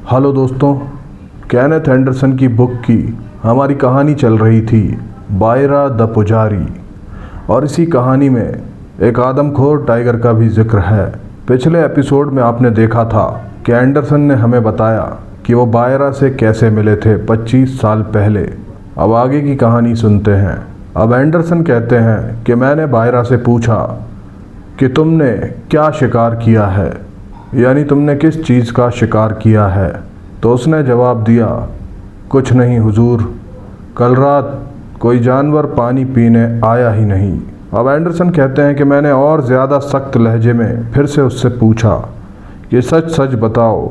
Hello दोस्तों, Kenneth Anderson की book की हमारी कहानी चल रही थी बायरा द पुजारी। और इसी कहानी में एक आदमखोर टाइगर का भी जिक्र है। पिछले एपिसोड में आपने देखा था कि एंडरसन ने हमें बताया कि वो बायरा से कैसे मिले थे 25 साल पहले। अब आगे की कहानी सुनते हैं। अब एंडरसन कहते हैं कि मैंने बायरा से पूछा कि तुमने क्या शिकार किया है, यानी तुमने किस चीज़ का शिकार किया है। तो उसने जवाब दिया, कुछ नहीं हुजूर, कल रात कोई जानवर पानी पीने आया ही नहीं। अब एंडरसन कहते हैं कि मैंने और ज़्यादा सख्त लहजे में फिर से उससे पूछा कि सच सच बताओ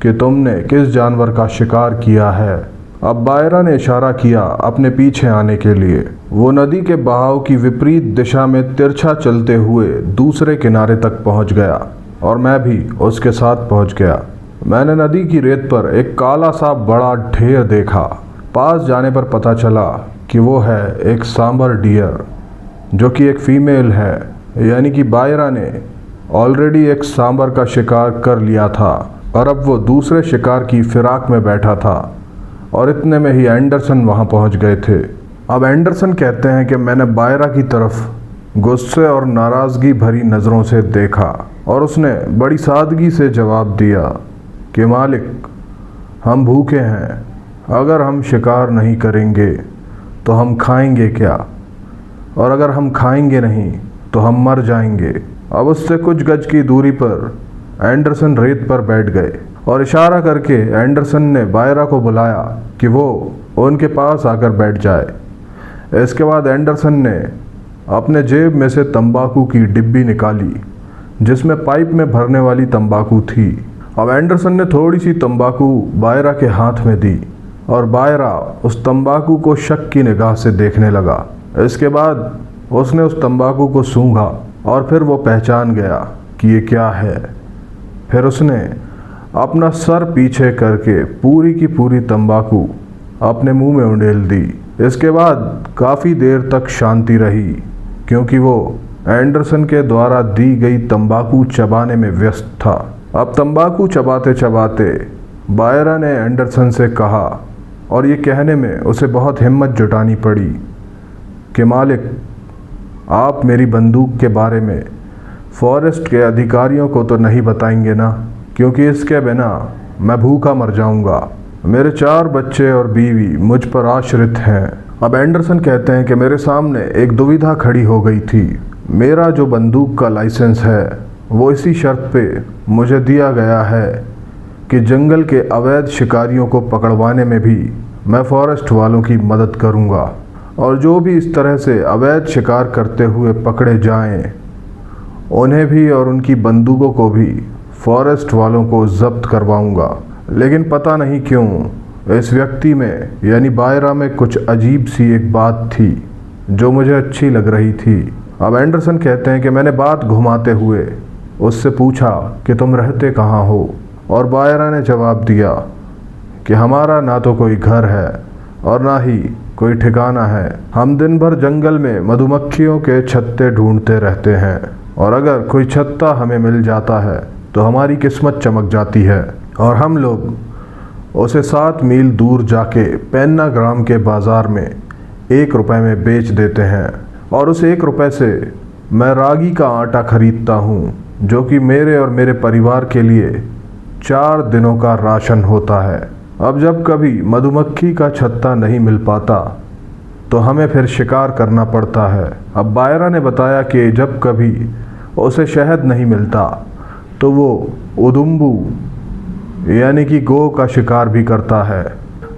कि तुमने किस जानवर का शिकार किया है। अब बायरा ने इशारा किया अपने पीछे आने के लिए। वो नदी के बहाव की विपरीत दिशा में तिरछा चलते हुए दूसरे किनारे तक पहुंच गया और मैं भी उसके साथ पहुंच गया। मैंने नदी की रेत पर एक काला सा बड़ा ढेर देखा। पास जाने पर पता चला कि वो है एक सांबर डियर, जो कि एक फीमेल है, यानी कि बायरा ने ऑलरेडी एक सांबर का शिकार कर लिया था और अब वो दूसरे शिकार की फिराक में बैठा था। और इतने में ही एंडरसन वहाँ पहुँच गए थे। अब एंडरसन कहते हैं कि मैंने बायरा की तरफ गुस्से और नाराज़गी भरी नज़रों से देखा और उसने बड़ी सादगी से जवाब दिया कि मालिक, हम भूखे हैं। अगर हम शिकार नहीं करेंगे तो हम खाएंगे क्या, और अगर हम खाएंगे नहीं तो हम मर जाएंगे। अब उससे कुछ गज की दूरी पर एंडरसन रेत पर बैठ गए और इशारा करके एंडरसन ने बायरा को बुलाया कि वो उनके पास आकर बैठ जाए। इसके बाद एंडरसन ने अपने जेब में से तंबाकू की डिब्बी निकाली, जिसमें पाइप में भरने वाली तंबाकू थी। अब एंडरसन ने थोड़ी सी तंबाकू बायरा के हाथ में दी और बायरा उस तंबाकू को शक की निगाह से देखने लगा। इसके बाद उसने उस तंबाकू को सूंघा और फिर वो पहचान गया कि ये क्या है। फिर उसने अपना सर पीछे करके पूरी की पूरी तंबाकू अपने मुंह में उंडेल दी। इसके बाद काफ़ी देर तक शांति रही, क्योंकि वो एंडरसन के द्वारा दी गई तंबाकू चबाने में व्यस्त था। अब तंबाकू चबाते चबाते बायरा ने एंडरसन से कहा, और ये कहने में उसे बहुत हिम्मत जुटानी पड़ी, कि मालिक, आप मेरी बंदूक के बारे में फॉरेस्ट के अधिकारियों को तो नहीं बताएंगे ना, क्योंकि इसके बिना मैं भूखा मर जाऊंगा। मेरे 4 बच्चे और बीवी मुझ पर आश्रित हैं। अब एंडरसन कहते हैं कि मेरे सामने एक दुविधा खड़ी हो गई थी। मेरा जो बंदूक का लाइसेंस है वो इसी शर्त पे मुझे दिया गया है कि जंगल के अवैध शिकारियों को पकड़वाने में भी मैं फॉरेस्ट वालों की मदद करूंगा, और जो भी इस तरह से अवैध शिकार करते हुए पकड़े जाएं, उन्हें भी और उनकी बंदूकों को भी फॉरेस्ट वालों को जब्त करवाऊंगा। लेकिन पता नहीं क्यों इस व्यक्ति में, यानी बायरा में, कुछ अजीब सी एक बात थी जो मुझे अच्छी लग रही थी। अब एंडरसन कहते हैं कि मैंने बात घुमाते हुए उससे पूछा कि तुम रहते कहाँ हो, और बायरा ने जवाब दिया कि हमारा ना तो कोई घर है और ना ही कोई ठिकाना है। हम दिन भर जंगल में मधुमक्खियों के छत्ते ढूंढते रहते हैं, और अगर कोई छत्ता हमें मिल जाता है तो हमारी किस्मत चमक जाती है, और हम लोग उसे 7 मील दूर जाके पेन्नाग्राम के बाज़ार में 1 रुपए में बेच देते हैं, और उस 1 रुपए से मैं रागी का आटा खरीदता हूँ, जो कि मेरे और मेरे परिवार के लिए 4 दिनों का राशन होता है। अब जब कभी मधुमक्खी का छत्ता नहीं मिल पाता तो हमें फिर शिकार करना पड़ता है। अब बायरा ने बताया कि जब कभी उसे शहद नहीं मिलता तो वो उदुम्बू, यानी कि गौ का शिकार भी करता है,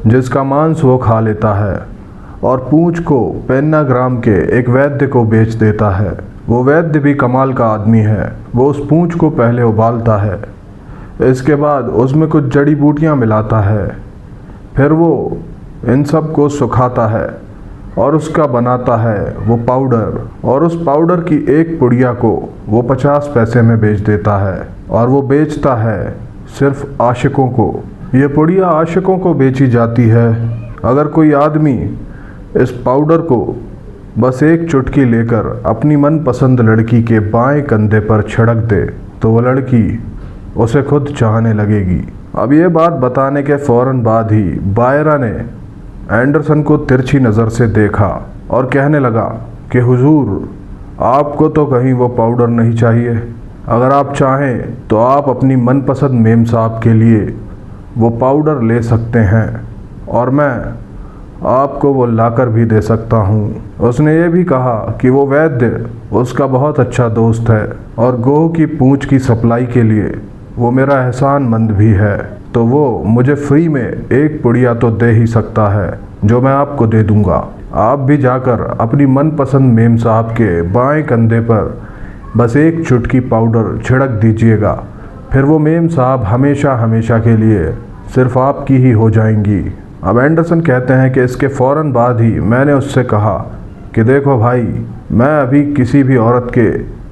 जिसका मांस वो खा लेता है, और पूंछ को पेन्नाग्राम के एक वैद्य को बेच देता है। वो वैद्य भी कमाल का आदमी है। वो उस पूंछ को पहले उबालता है, इसके बाद उसमें कुछ जड़ी बूटियाँ मिलाता है, फिर वो इन सब को सुखाता है और उसका बनाता है वो पाउडर, और उस पाउडर की एक पुड़िया को वो 50 पैसे में बेच देता है, और वो बेचता है सिर्फ आशिकों को। ये पुड़िया आशिकों को बेची जाती है। अगर कोई आदमी इस पाउडर को बस एक चुटकी लेकर अपनी मनपसंद लड़की के बाएं कंधे पर छिड़क दे तो वो लड़की उसे खुद चाहने लगेगी। अब ये बात बताने के फ़ौरन बाद ही बायरा ने एंडरसन को तिरछी नज़र से देखा और कहने लगा कि हुजूर, आपको तो कहीं वो पाउडर नहीं चाहिए। अगर आप चाहें तो आप अपनी मनपसंद मेम साहब के लिए वो पाउडर ले सकते हैं और मैं आपको वो लाकर भी दे सकता हूँ। उसने ये भी कहा कि वो वैद्य उसका बहुत अच्छा दोस्त है और गोह की पूंछ की सप्लाई के लिए वो मेरा एहसानमंद भी है, तो वो मुझे फ्री में एक पुड़िया तो दे ही सकता है जो मैं आपको दे दूँगा। आप भी जाकर अपनी मनपसंद मेम साहब के बाएं कंधे पर बस एक चुटकी पाउडर छिड़क दीजिएगा, फिर वो मेम साहब हमेशा हमेशा के लिए सिर्फ आपकी ही हो जाएंगी। अब एंडरसन कहते हैं कि इसके फ़ौरन बाद ही मैंने उससे कहा कि देखो भाई, मैं अभी किसी भी औरत के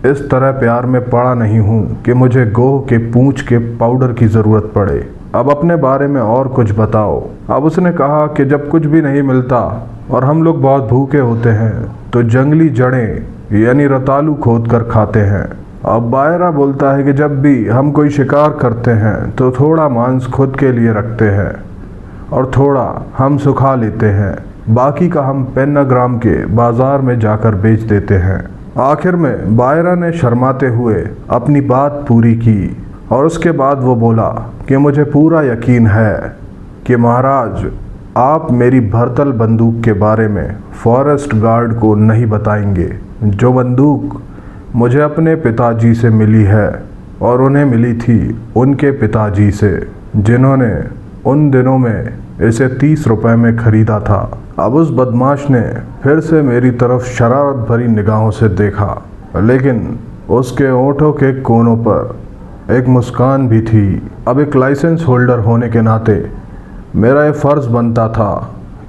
इस तरह प्यार में पड़ा नहीं हूँ कि मुझे गोह के पूंछ के पाउडर की ज़रूरत पड़े। अब अपने बारे में और कुछ बताओ। अब उसने कहा कि जब कुछ भी नहीं मिलता और हम लोग बहुत भूखे होते हैं तो जंगली जड़ें यानी रतालू खोद कर खाते हैं। अब बायरा बोलता है कि जब भी हम कोई शिकार करते हैं तो थोड़ा मांस खुद के लिए रखते हैं और थोड़ा हम सुखा लेते हैं, बाकी का हम पेन्नाग्राम के बाज़ार में जाकर बेच देते हैं। आखिर में बायरा ने शर्माते हुए अपनी बात पूरी की और उसके बाद वो बोला कि मुझे पूरा यकीन है कि महाराज, आप मेरी भरतल बंदूक के बारे में फॉरेस्ट गार्ड को नहीं बताएंगे, जो बंदूक मुझे अपने पिताजी से मिली है और उन्हें मिली थी उनके पिताजी से, जिन्होंने उन दिनों में इसे 30 रुपए में ख़रीदा था। अब उस बदमाश ने फिर से मेरी तरफ शरारत भरी निगाहों से देखा, लेकिन उसके होठों के कोनों पर एक मुस्कान भी थी। अब एक लाइसेंस होल्डर होने के नाते मेरा ये फ़र्ज़ बनता था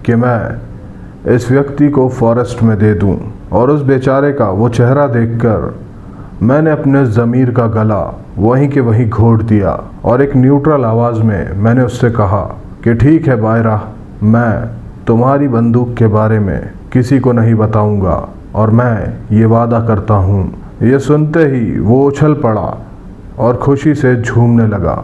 कि मैं इस व्यक्ति को फॉरेस्ट में दे दूं, और उस बेचारे का वो चेहरा देखकर मैंने अपने ज़मीर का गला वहीं के वहीं घोट दिया और एक न्यूट्रल आवाज़ में मैंने उससे कहा कि ठीक है बायरा, मैं तुम्हारी बंदूक के बारे में किसी को नहीं बताऊंगा और मैं ये वादा करता हूँ। ये सुनते ही वो उछल पड़ा और खुशी से झूमने लगा।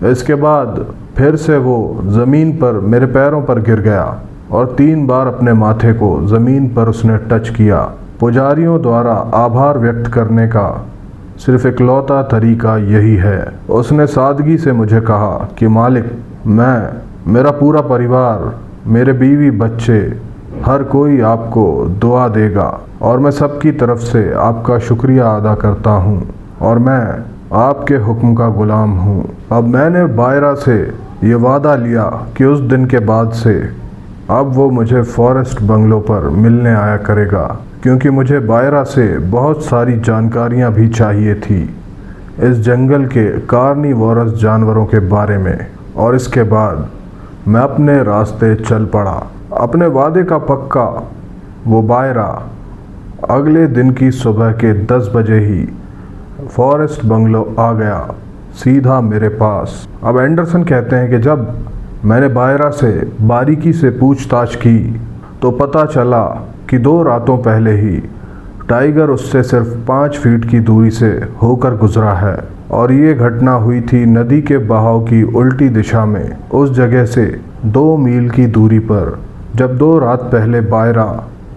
इसके बाद फिर से वो ज़मीन पर मेरे पैरों पर गिर गया और 3 बार अपने माथे को ज़मीन पर उसने टच किया। पुजारियों द्वारा आभार व्यक्त करने का सिर्फ इकलौता तरीका यही है। उसने सादगी से मुझे कहा कि मालिक, मैं, मेरा पूरा परिवार, मेरे बीवी बच्चे, हर कोई आपको दुआ देगा और मैं सबकी तरफ से आपका शुक्रिया अदा करता हूँ और मैं आपके हुक्म का ग़ुलाम हूँ। अब मैंने बायरा से ये वादा लिया कि उस दिन के बाद से अब वो मुझे फॉरेस्ट बंगलों पर मिलने आया करेगा, क्योंकि मुझे बायरा से बहुत सारी जानकारियाँ भी चाहिए थी इस जंगल के कार्निवोरस जानवरों के बारे में। और इसके बाद मैं अपने रास्ते चल पड़ा। अपने वादे का पक्का वो बायरा अगले दिन की सुबह के 10 बजे ही फॉरेस्ट बंगलो आ गया, सीधा मेरे पास। अब एंडरसन कहते हैं कि जब मैंने बायरा से बारीकी से पूछताछ की तो पता चला कि 2 रातों पहले ही टाइगर उससे सिर्फ 5 फीट की दूरी से होकर गुजरा है और ये घटना हुई थी नदी के बहाव की उल्टी दिशा में, उस जगह से 2 मील की दूरी पर, जब 2 रात पहले बायरा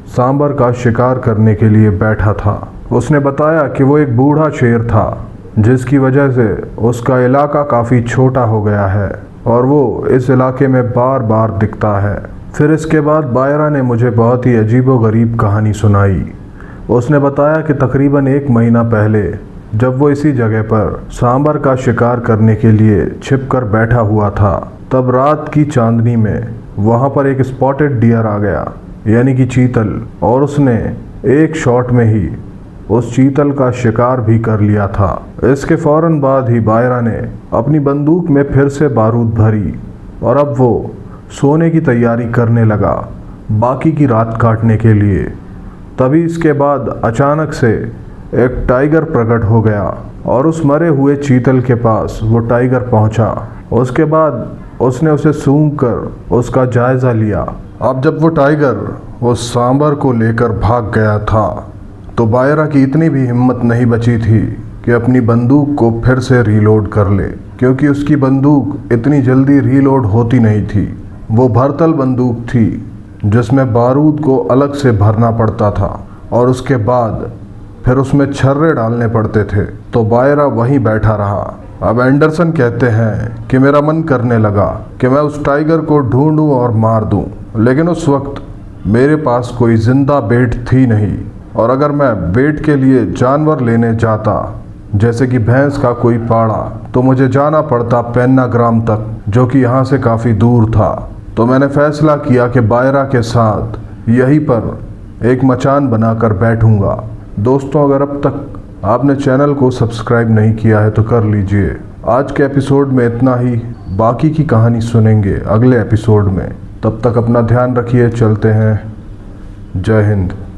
सांबर का शिकार करने के लिए बैठा था। उसने बताया कि वो एक बूढ़ा शेर था जिसकी वजह से उसका इलाका काफ़ी छोटा हो गया है और वो इस इलाके में बार बार दिखता है। फिर इसके बाद बायरा ने मुझे बहुत ही अजीबोगरीब कहानी सुनाई। उसने बताया कि तकरीबन 1 महीना पहले जब वो इसी जगह पर सांबर का शिकार करने के लिए छिपकर बैठा हुआ था, तब रात की चांदनी में वहाँ पर एक स्पॉटेड डियर आ गया, यानी कि चीतल, और उसने एक शॉट में ही उस चीतल का शिकार भी कर लिया था। इसके फ़ौरन बाद ही बायरा ने अपनी बंदूक में फिर से बारूद भरी और अब वो सोने की तैयारी करने लगा बाकी की रात काटने के लिए। तभी इसके बाद अचानक से एक टाइगर प्रकट हो गया और उस मरे हुए चीतल के पास वो टाइगर पहुंचा। उसके बाद उसने उसे सूंघ कर उसका जायज़ा लिया। अब जब वो टाइगर वो सांबर को लेकर भाग गया था तो बायरा की इतनी भी हिम्मत नहीं बची थी कि अपनी बंदूक को फिर से रीलोड कर ले, क्योंकि उसकी बंदूक इतनी जल्दी रीलोड होती नहीं थी। वो भरतल बंदूक थी जिसमें बारूद को अलग से भरना पड़ता था और उसके बाद फिर उसमें छर्रे डालने पड़ते थे। तो बायरा वहीं बैठा रहा। अब एंडरसन कहते हैं कि मेरा मन करने लगा कि मैं उस टाइगर को ढूंढूं और मार दूं, लेकिन उस वक्त मेरे पास कोई जिंदा बेट थी नहीं, और अगर मैं बेट के लिए जानवर लेने जाता, जैसे कि भैंस का कोई पाड़ा, तो मुझे जाना पड़ता पेन्नाग्राम तक, जो कि यहाँ से काफ़ी दूर था। तो मैंने फैसला किया कि बायरा के साथ यहीं पर एक मचान बनाकर बैठूंगा। दोस्तों, अगर अब तक आपने चैनल को सब्सक्राइब नहीं किया है तो कर लीजिए। आज के एपिसोड में इतना ही, बाकी की कहानी सुनेंगे अगले एपिसोड में। तब तक अपना ध्यान रखिए, चलते हैं। जय हिंद।